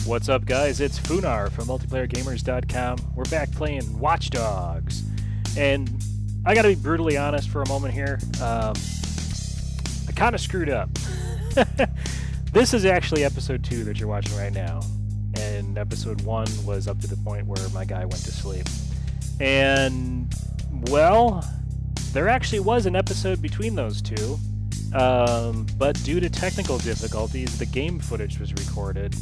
What's up, guys? It's Funar from MultiplayerGamers.com. We're back playing Watch Dogs. And I gotta be brutally honest for a moment here. I kind of screwed up. This is actually episode 2 that you're watching right now. And episode 1 was up to the point where my guy went to sleep. And, well, there actually was an episode between those two. But due to technical difficulties, the game footage was recorded,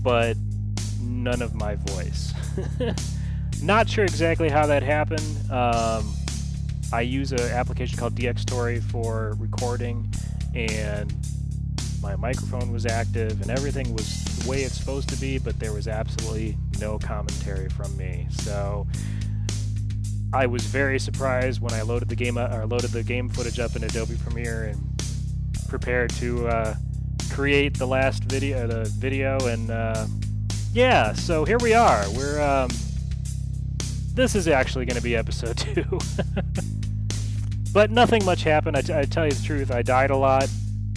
but none of my voice. Not sure exactly how that happened. I use an application called DxTory for recording, and my microphone was active, and everything was the way it's supposed to be, but there was absolutely no commentary from me. So I was very surprised when I loaded the game footage up in Adobe Premiere and prepared to create the last video, and yeah, so here we are. We're this is actually going to be episode 2. But nothing much happened. I tell you the truth, I died a lot.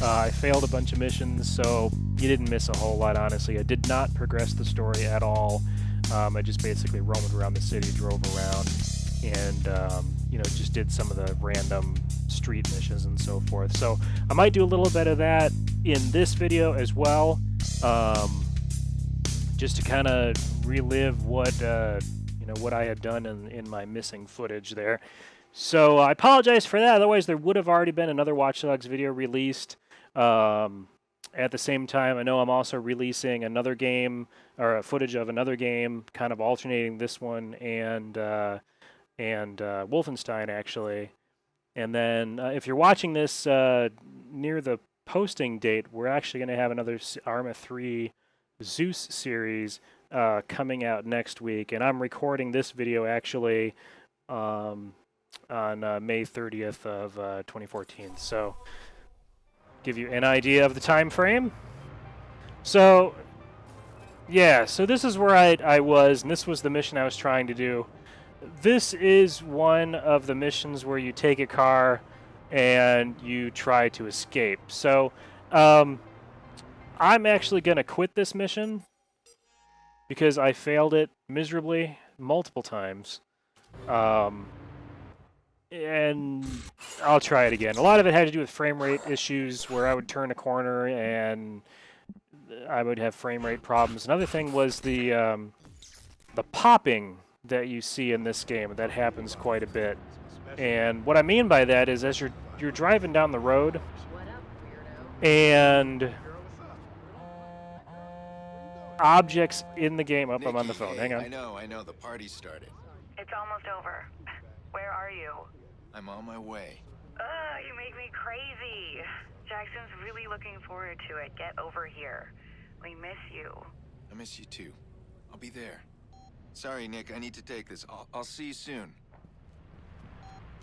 I failed a bunch of missions, so you didn't miss a whole lot, honestly. I did not progress the story at all. I just basically roamed around the city, drove around, and you know, just did some of the random street missions and so forth. So I might do a little bit of that in this video as well, just to kind of relive what you know, what I had done in my missing footage there. So I apologize for that. Otherwise, there would have already been another Watch Dogs video released. At the same time, I know I'm also releasing another game, or a footage of another game, kind of alternating this one and Wolfenstein, actually. And then if you're watching this near the posting date, we're actually going to have another Arma 3 Zeus series coming out next week. And I'm recording this video actually on May 30th of 2014. So give you an idea of the time frame. So yeah, so this is where I was, and this was the mission I was trying to do. This is one of the missions where you take a car and you try to escape. So I'm actually going to quit this mission because I failed it miserably multiple times. And I'll try it again. A lot of it had to do with frame rate issues where I would turn a corner and I would have frame rate problems. Another thing was the popping that you see in this game. That happens quite a bit. And what I mean by that is as you're driving down the road and objects in the game. I'm on the phone. Hang on. I know. The party started. It's almost over. Where are you? I'm on my way. You make me crazy. Jackson's really looking forward to it. Get over here. We miss you. I miss you too. I'll be there. Sorry, Nick. I need to take this. I'll see you soon.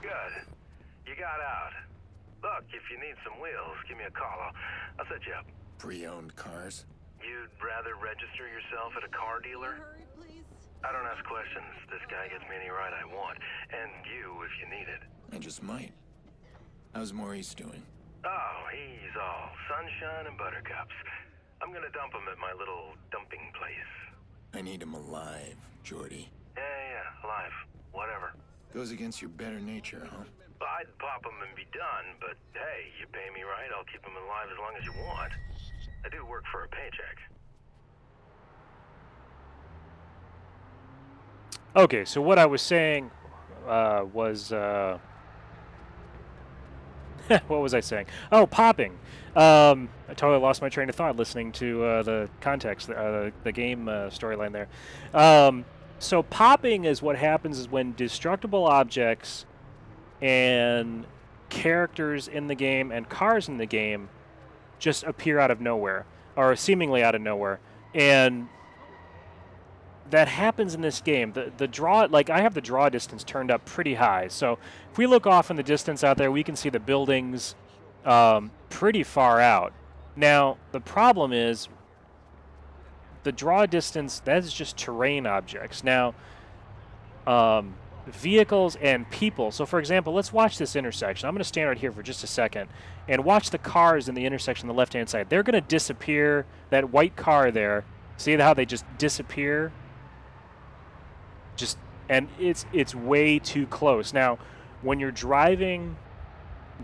Good. You got out. Look, if you need some wheels, give me a call. I'll set you up. Pre-owned cars? You'd rather register yourself at a car dealer? I don't ask questions. This guy gives me any ride I want. And you, if you need it. I just might. How's Maurice doing? Oh, he's all sunshine and buttercups. I'm gonna dump him at my little dumping place. I need him alive, Jordy. Yeah, alive. Whatever. Goes against your better nature, huh? Well, I'd pop him and be done, but hey, you pay me right, I'll keep him alive as long as you want. I do work for a paycheck. Okay, so what I was saying was... what was I saying? Oh, popping. I totally lost my train of thought listening to the context, the game storyline there. So popping is what happens is when destructible objects and characters in the game and cars in the game just appear out of nowhere, or seemingly out of nowhere. And that happens in this game. The draw, like I have the draw distance turned up pretty high. So if we look off in the distance out there, we can see the buildings pretty far out. Now, the problem is the draw distance, that is just terrain objects. Now, vehicles and people. So for example, let's watch this intersection. I'm going to stand right here for just a second and watch the cars in the intersection on the left-hand side. They're going to disappear. That white car there See how they just disappear? And it's way too close. Now, when you're driving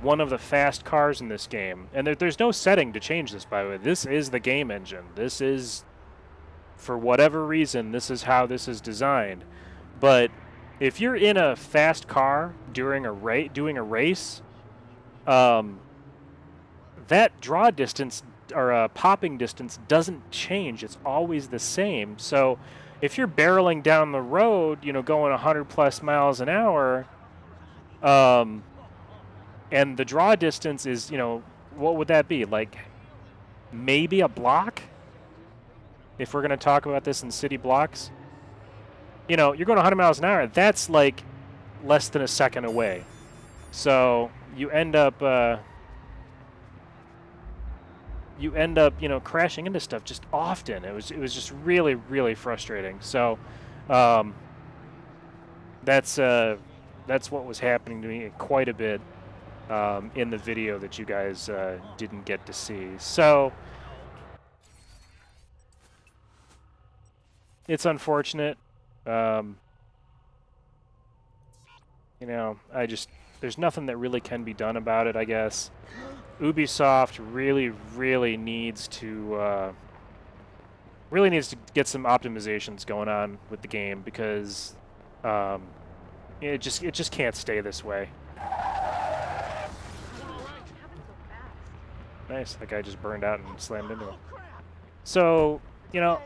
one of the fast cars in this game, and there's no setting to change this, by the way. This is the game engine. This is, for whatever reason, this is how this is designed. But if you're in a fast car during doing a race, that draw distance or popping distance doesn't change. It's always the same. So if you're barreling down the road, you know, going 100 plus miles an hour, and the draw distance is, you know, what would that be? Like maybe a block? If we're going to talk about this in city blocks. You know, you're going 100 miles an hour. That's like less than a second away. So you end up, you know, crashing into stuff just often. It was just really, really frustrating. So that's what was happening to me quite a bit in the video that you guys didn't get to see. So it's unfortunate. You know, there's nothing that really can be done about it, I guess. Ubisoft really, really needs to get some optimizations going on with the game, because it just can't stay this way. Nice, that guy just burned out and slammed into him. So, you know,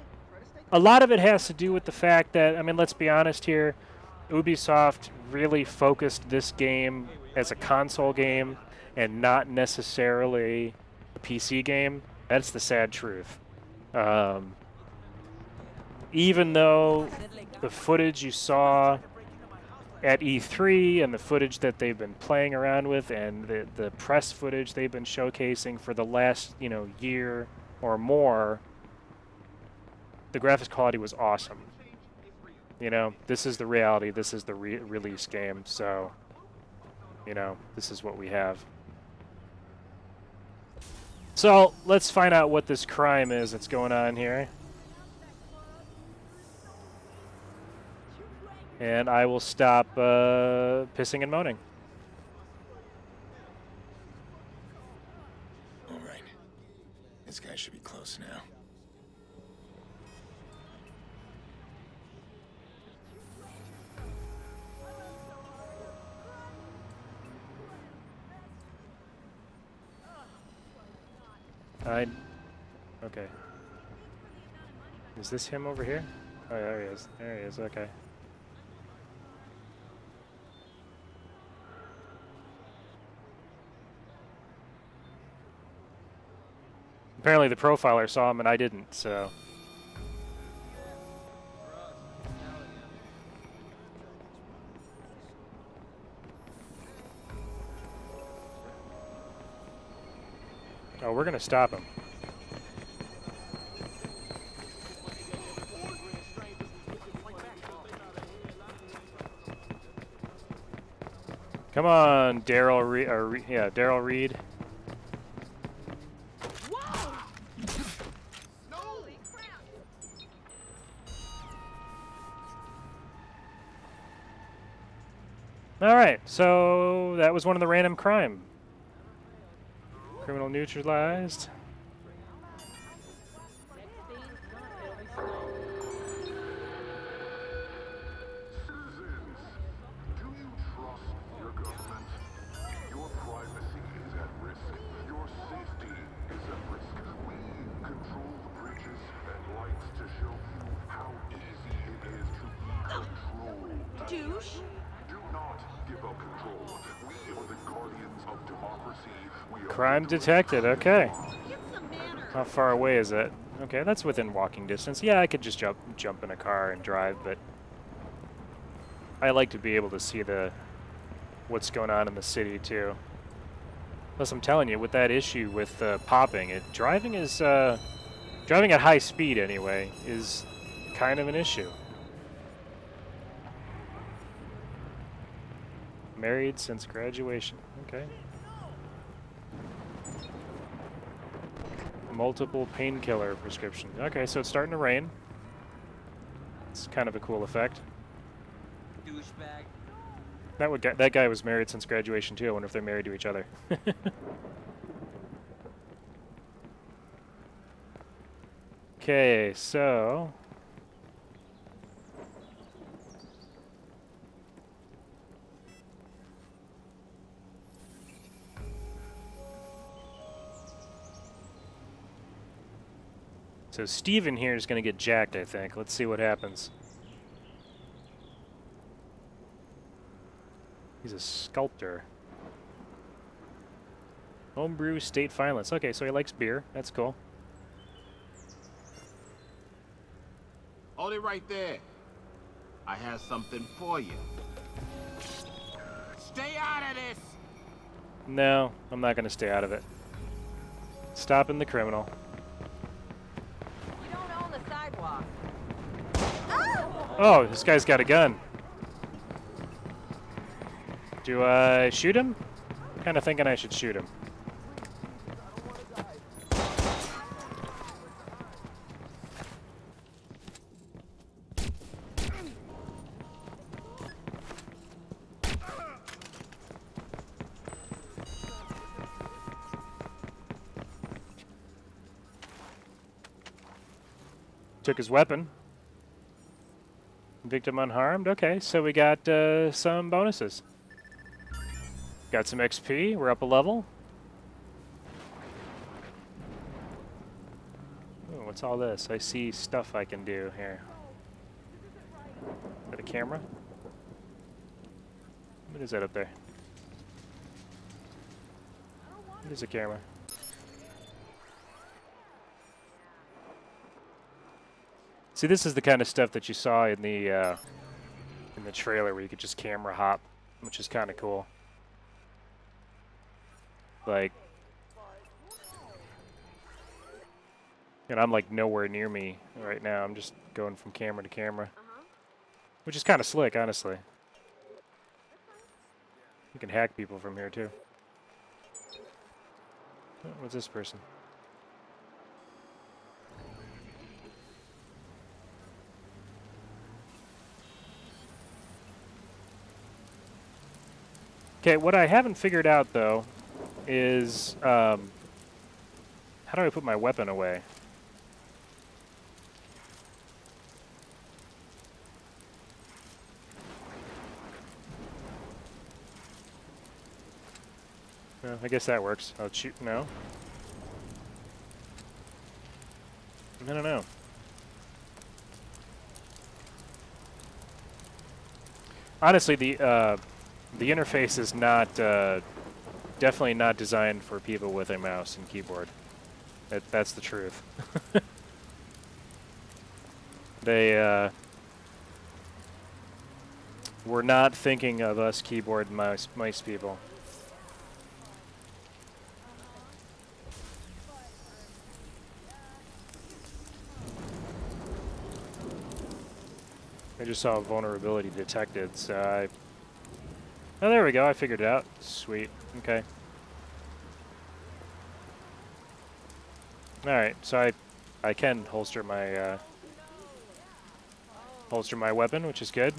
a lot of it has to do with the fact that, I mean, let's be honest here, Ubisoft really focused this game as a console game and not necessarily a PC game. That's the sad truth. Even though the footage you saw at E3 and the footage that they've been playing around with and the press footage they've been showcasing for the last, you know, year or more, the graphics quality was awesome. You know, this is the reality. This is the release game. So, you know, this is what we have. So let's find out what this crime is that's going on here. And I will stop pissing and moaning. All right. This guy should be close now. Okay. Is this him over here? Oh, yeah, there he is. There he is, okay. Apparently the profiler saw him and I didn't, so... Oh, we're gonna stop him. Come on, Daryl Reed. Yeah, Daryl Reed. All right, so that was one of the random crime. Criminal neutralized. Crime detected, okay. How far away is it? Okay, that's within walking distance. Yeah, I could just jump in a car and drive, but I like to be able to see what's going on in the city too. Plus, I'm telling you, with that issue with popping, driving at high speed anyway is kind of an issue. Married since graduation. Okay. Multiple painkiller prescription. Okay, so it's starting to rain. It's kind of a cool effect. Douchebag. That guy was married since graduation too. I wonder if they're married to each other. Okay, so Steven here is going to get jacked, I think. Let's see what happens. He's a sculptor. Homebrew state violence. Okay, so he likes beer. That's cool. Hold it right there. I have something for you. Stay out of this! No, I'm not going to stay out of it. Stopping the criminal. You don't own the sidewalk. Oh, this guy's got a gun. Do I shoot him? Kind of thinking I should shoot him. Took his weapon. Victim unharmed. Okay, so we got some bonuses. Got some XP. We're up a level. Ooh, what's all this? I see stuff I can do here. Is that a camera? What is that up there? What is a camera? See, this is the kind of stuff that you saw in the trailer, where you could just camera hop, which is kind of cool. Like, and I'm like nowhere near me right now. I'm just going from camera to camera, which is kind of slick, honestly. You can hack people from here too. Oh, what's this person? Okay, what I haven't figured out though is how do I put my weapon away? I guess that works. I'll shoot. No. I don't know. Honestly, the interface is not definitely not designed for people with a mouse and keyboard. That's the truth. They were not thinking of us keyboard and mice people. I just saw a vulnerability detected, so I... Oh, there we go. I figured it out. Sweet. Okay. Alright, so I can holster my weapon, which is good.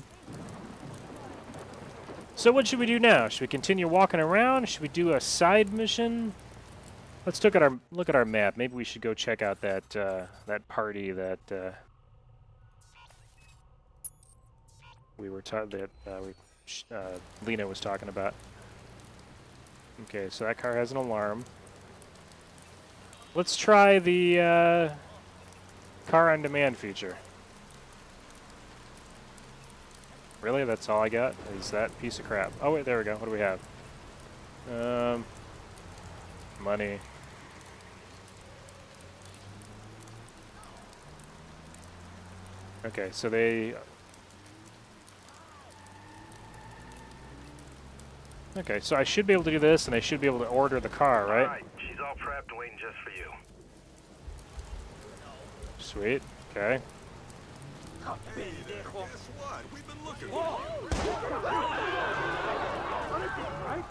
So what should we do now? Should we continue walking around? Should we do a side mission? Let's look at our map. Maybe we should go check out that that party that Lena was talking about. Okay, so that car has an alarm. Let's try the car on demand feature. Really? That's all I got? Is that piece of crap? Oh wait, there we go. What do we have? Money. Okay, so they... Okay, so I should be able to do this, and I should be able to order the car, right? Alright, she's all prepped and waiting just for you. Sweet. Okay. We've been looking for you.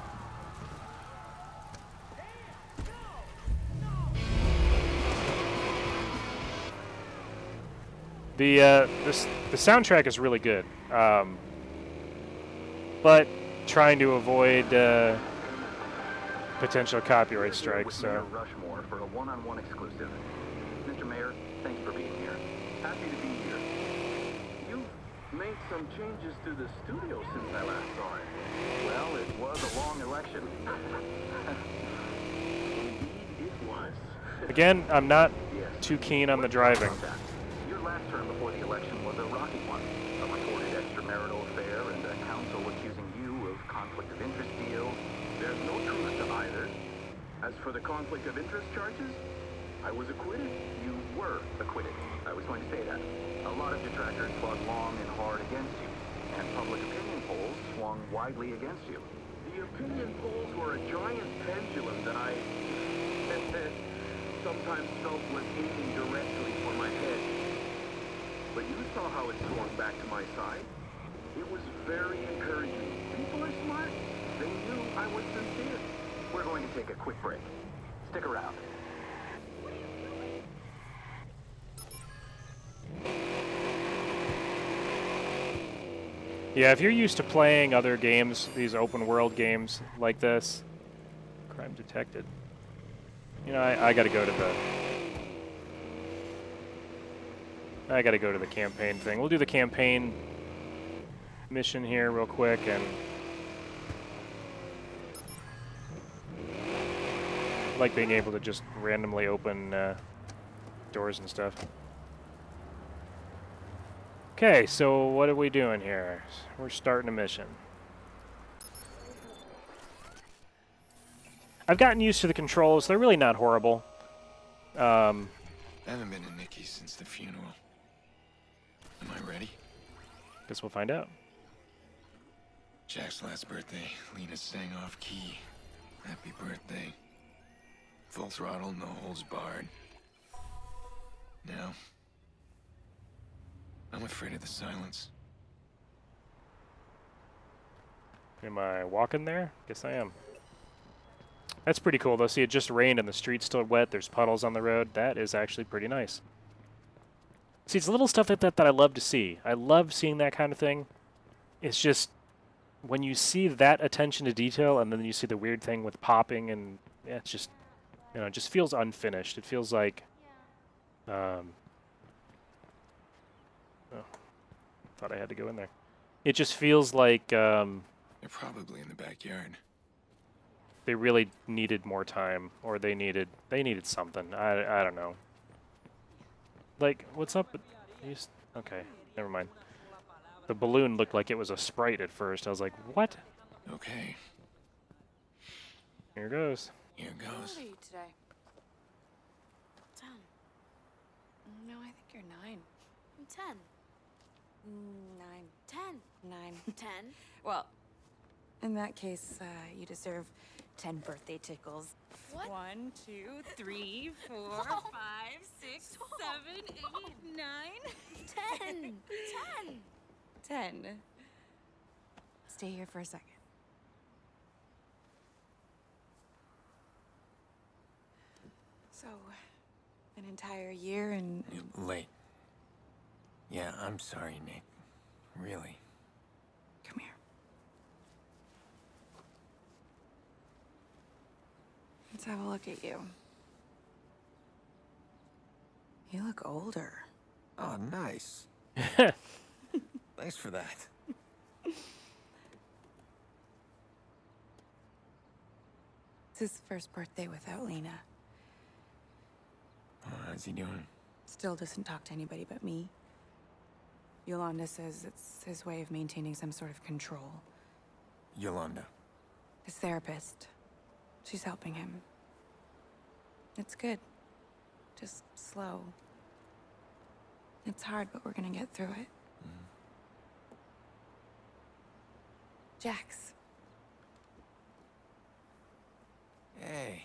The soundtrack is really good, but trying to avoid potential copyright strikes. So. Rushmore for a one-on-one exclusive. Mr. Mayor, thanks for being here. Happy to be here. You've made some changes to the studio since I last saw it. Well, it was a long election. Indeed, it was. Again, I'm not too keen on the driving. Your last term before the election was a rocky one. A reported extramarital affair and a council accusing you of conflict of interest deals. There's no truth to either. As for the conflict of interest charges, I was acquitted. You were acquitted. I was going to say that. A lot of detractors fought long and hard against you, and public opinion polls swung widely against you. The opinion polls were a giant pendulum that I sometimes felt was aiming directly for my head. But you saw how it swung back to my side. It was very encouraging. People are smart. They knew I was sincere. We're going to take a quick break. Stick around. Yeah, if you're used to playing other games, these open world games like this, crime detected. You know, I gotta go to the campaign thing. We'll do the campaign mission here real quick, and I like being able to just randomly open doors and stuff. Okay, so what are we doing here? We're starting a mission. I've gotten used to the controls. They're really not horrible. I haven't been to Nikki's since the funeral. Am I ready? Guess we'll find out. Jack's last birthday. Lena's sang off key. Happy birthday. Full throttle, no holds barred. Now, I'm afraid of the silence. Am I walking there? Guess I am. That's pretty cool, though. See, it just rained and the street's still wet. There's puddles on the road. That is actually pretty nice. See, it's little stuff like that that I love to see. I love seeing that kind of thing. It's just, when you see that attention to detail and then you see the weird thing with popping and, yeah, it's just, you know, it just feels unfinished. It feels like, oh, thought I had to go in there. It just feels like, They're probably in the backyard. they really needed more time, or they needed something. I don't know. Like, what's up? Okay, never mind. The balloon looked like it was a sprite at first. I was like, what? Okay, Here goes. here How old goes. are you today? 10. No, I think you're 9. I'm 10. 9. 10. 9. 10? Well, in that case, you deserve 10 birthday tickles. What? 1, 2, 3, 4, 5, 6, 7, 8, 9. 10. 10. 10. Stay here for a second. So, an entire year and... Late. Yeah, I'm sorry, Nick. Really. Come here. Let's have a look at you. You look older. Oh, nice. Thanks for that. It's his first birthday without Lena. Oh, how's he doing? Still doesn't talk to anybody but me. Yolanda says it's his way of maintaining some sort of control. Yolanda. His therapist. She's helping him. It's good. Just slow. It's hard, but we're gonna get through it. Jax. Hey.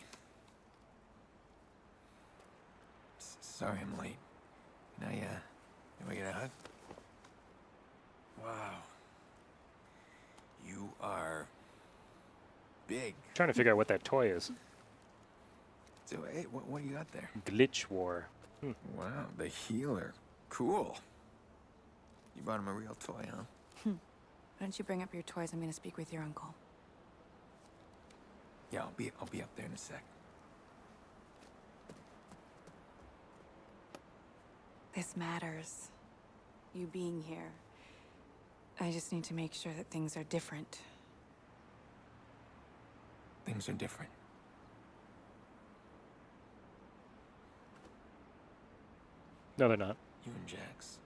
Sorry I'm late. Can I get a hug? Wow. You are big. Trying to figure out what that toy is. So, hey, what do you got there? Glitch War. Wow, the healer. Cool. You brought him a real toy, huh? Why don't you bring up your toys? I'm gonna speak with your uncle. Yeah, I'll be up there in a sec. This matters. You being here. I just need to make sure that things are different. Things are different. No, they're not. You and Jax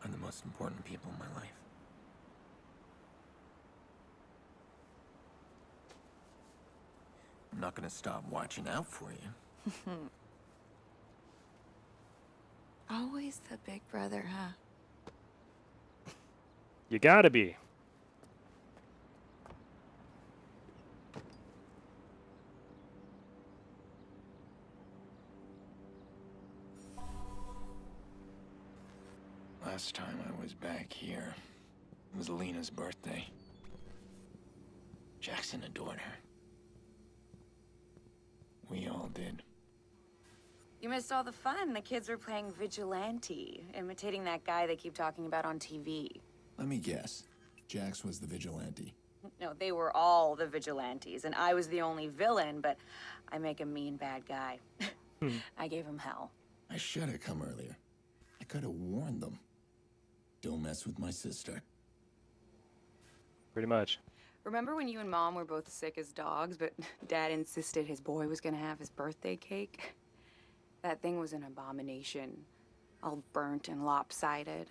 are the most important people in my life. I'm not gonna stop watching out for you. Always the big brother, huh? You gotta be. Last time I was back here, it was Lena's birthday. Jackson adored her. We all did. You missed all the fun. The kids were playing vigilante, imitating that guy they keep talking about on TV. Let me guess. Jax was the vigilante. No, they were all the vigilantes, and I was the only villain, but I make a mean bad guy. I gave him hell. I should have come earlier. I could have warned them. Don't mess with my sister. Pretty much. Remember when you and Mom were both sick as dogs, but Dad insisted his boy was gonna have his birthday cake? That thing was an abomination. All burnt and lopsided.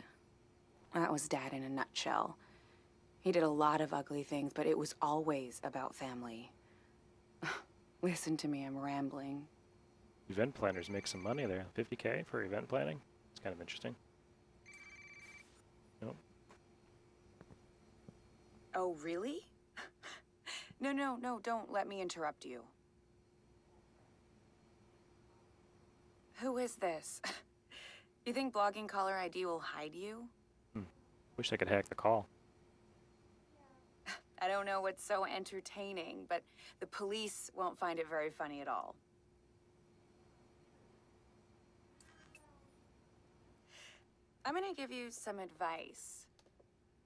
That was Dad in a nutshell. He did a lot of ugly things, but it was always about family. Listen to me, I'm rambling. Event planners make some money there. 50K for event planning. It's kind of interesting. Nope. Oh, really? No, don't let me interrupt you. Who is this? You think blogging caller ID will hide you? Wish I could hack the call. I don't know what's so entertaining, but the police won't find it very funny at all. I'm gonna give you some advice.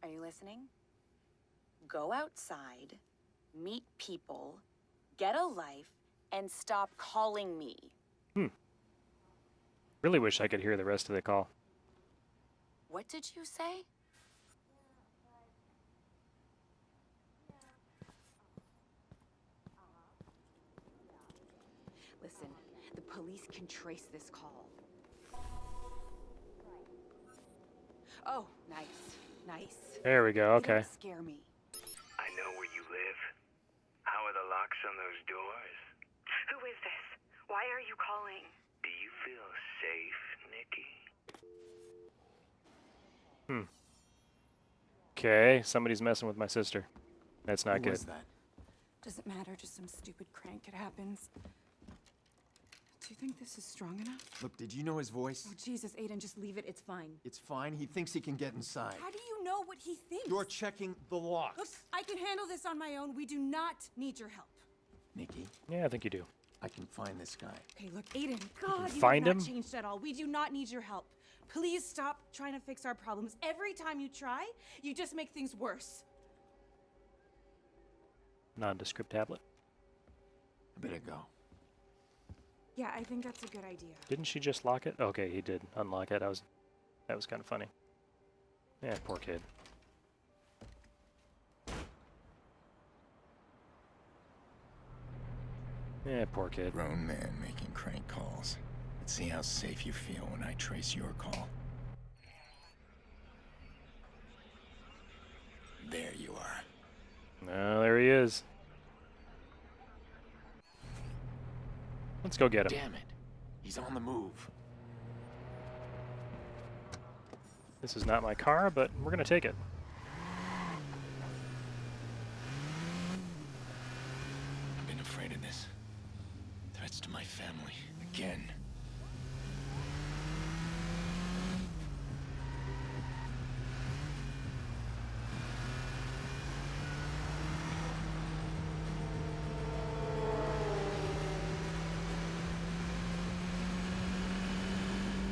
Are you listening? Go outside, meet people, get a life, and stop calling me. Really wish I could hear the rest of the call. What did you say? Listen, the police can trace this call. Oh, nice. There we go, You okay. don't scare me. I know where you live. How are the locks on those doors? Who is this? Why are you calling? Do you feel safe, Nikki? Okay, somebody's messing with my sister. That's not Who good. was that? Doesn't matter, just some stupid crank. It happens. Do you think this is strong enough? Look, did you know his voice? Oh, Jesus, Aiden, just leave it. It's fine. It's fine. He thinks he can get inside. How do you know what he thinks? You're checking the locks. Look, I can handle this on my own. We do not need your help. Nikki, Yeah, I think you do. I can find this guy. Okay, look, Aiden, God, you find have not him? changed at all. We do not need your help. Please stop trying to fix our problems. Every time you try, you just make things worse. Nondescript tablet. I better go. Yeah, I think that's a good idea. Didn't she just lock it? Okay, he did unlock it. That was kind of funny. Yeah, poor kid. Yeah, poor kid. Grown man making crank calls. Let's see how safe you feel when I trace your call. There you are. Oh, there he is. Let's go get him. Damn it. He's on the move. This is not my car, but we're gonna take it. I've been afraid of this. Threats to my family. Again.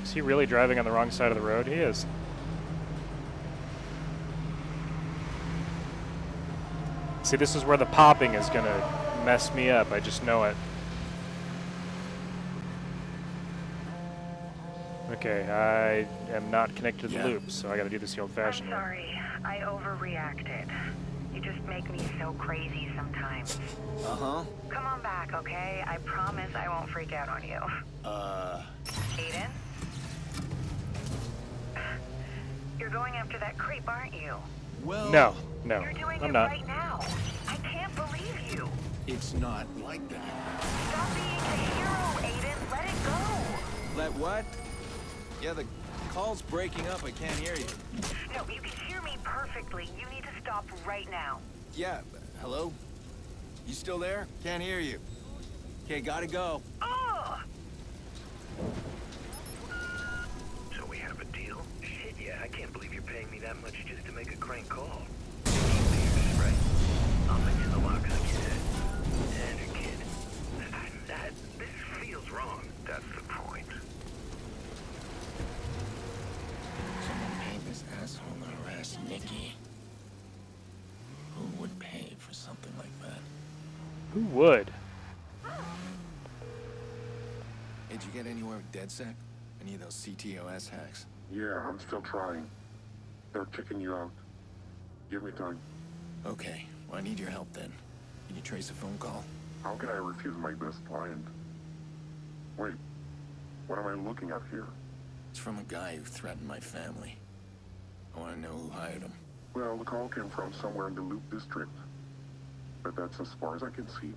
Is he really driving on the wrong side of the road? He is. See, this is where the popping is gonna mess me up. I just know it. Okay, I am not connected to the loop, so I gotta do this the old-fashioned I'm way. sorry. I overreacted. You just make me so crazy sometimes. Uh-huh. Come on back, okay? I promise I won't freak out on you. Aiden? You're going after that creep, aren't you? Well... No, You're doing I'm it not. right now. I can't believe you. It's not like that. Stop being a hero, Aiden. Let it go. Let what? Yeah, the call's breaking up. I can't hear you. No, you can hear me perfectly. You need to stop right now. Yeah, hello? You still there? Can't hear you. Okay, gotta go. Ugh! So we have a deal? Shit, yeah, I can't believe you're paying me that much just to make a crank call. Right. I'll mention the locks like you said. And your kid. This feels wrong. That's the point. Someone pay this asshole to harass Nikki. Who would pay for something like that? Who would? Hey, did you get anywhere with DedSec? Any of those CTOS hacks? Yeah, I'm still trying. They're kicking you out. Give me time. Okay, well, I need your help then. Can you trace a phone call? How can I refuse my best client? Wait, what am I looking at here? It's from a guy who threatened my family. I want to know who hired him. Well, the call came from somewhere in the Loop District. But that's as far as I can see.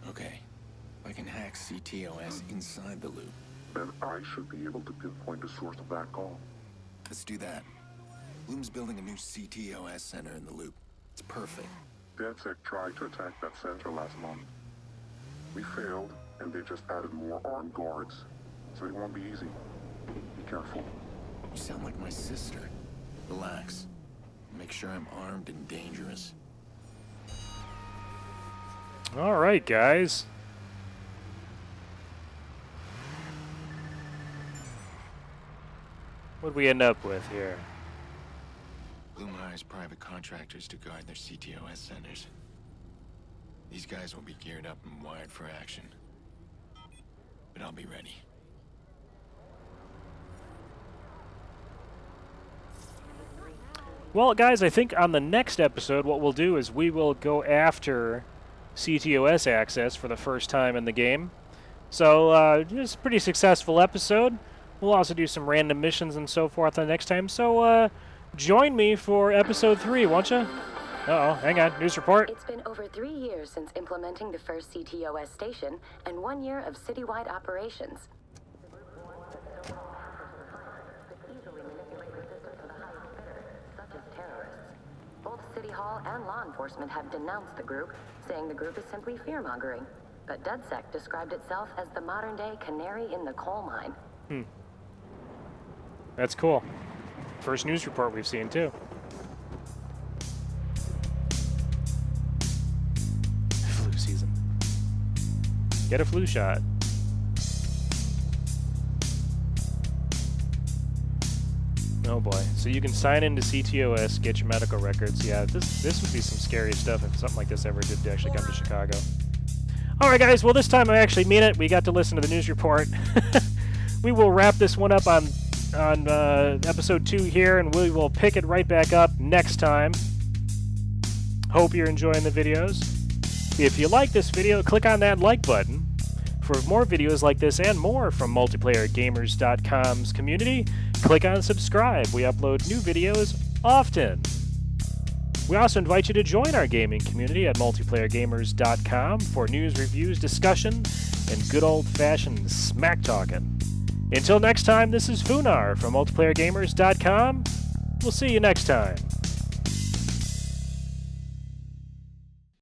Okay, if I can hack CTOS inside the loop. Then I should be able to pinpoint the source of that call. Let's do that. Bloom's building a new CTOS center in the loop. It's perfect. DedSec tried to attack that center last month. We failed, and they just added more armed guards. So it won't be easy. Be careful. You sound like my sister. Relax. Make sure I'm armed and dangerous. All right, guys. What'd we end up with here? Bloom hires private contractors to guard their CTOS centers. These guys will be geared up and wired for action. But I'll be ready. Well, guys, I think on the next episode, what we'll do is we will go after CTOS access for the first time in the game. So, it's a pretty successful episode. We'll also do some random missions and so forth the next time. So, join me for episode 3, won't you? Uh-oh, hang on. News report. It's been over 3 years since implementing the first CTOS station and 1 year of citywide operations. Both City Hall and law enforcement have denounced the group, saying the group is simply fear-mongering. But DedSec described itself as the modern-day canary in the coal mine. That's cool. First news report we've seen, too. Flu season. Get a flu shot. Oh boy. So you can sign into CTOS, get your medical records. Yeah, this would be some scary stuff if something like this ever did actually come to Chicago. Alright guys, well this time I actually mean it. We got to listen to the news report. We will wrap this one up on episode 2 here, and we will pick it right back up next time. Hope you're enjoying the videos. If you like this video, click on that like button. For more videos like this and more from MultiplayerGamers.com's community, click on subscribe. We upload new videos often. We also invite you to join our gaming community at MultiplayerGamers.com for news, reviews, discussion, and good old-fashioned smack-talking. Until next time, this is Funar from MultiplayerGamers.com. We'll see you next time.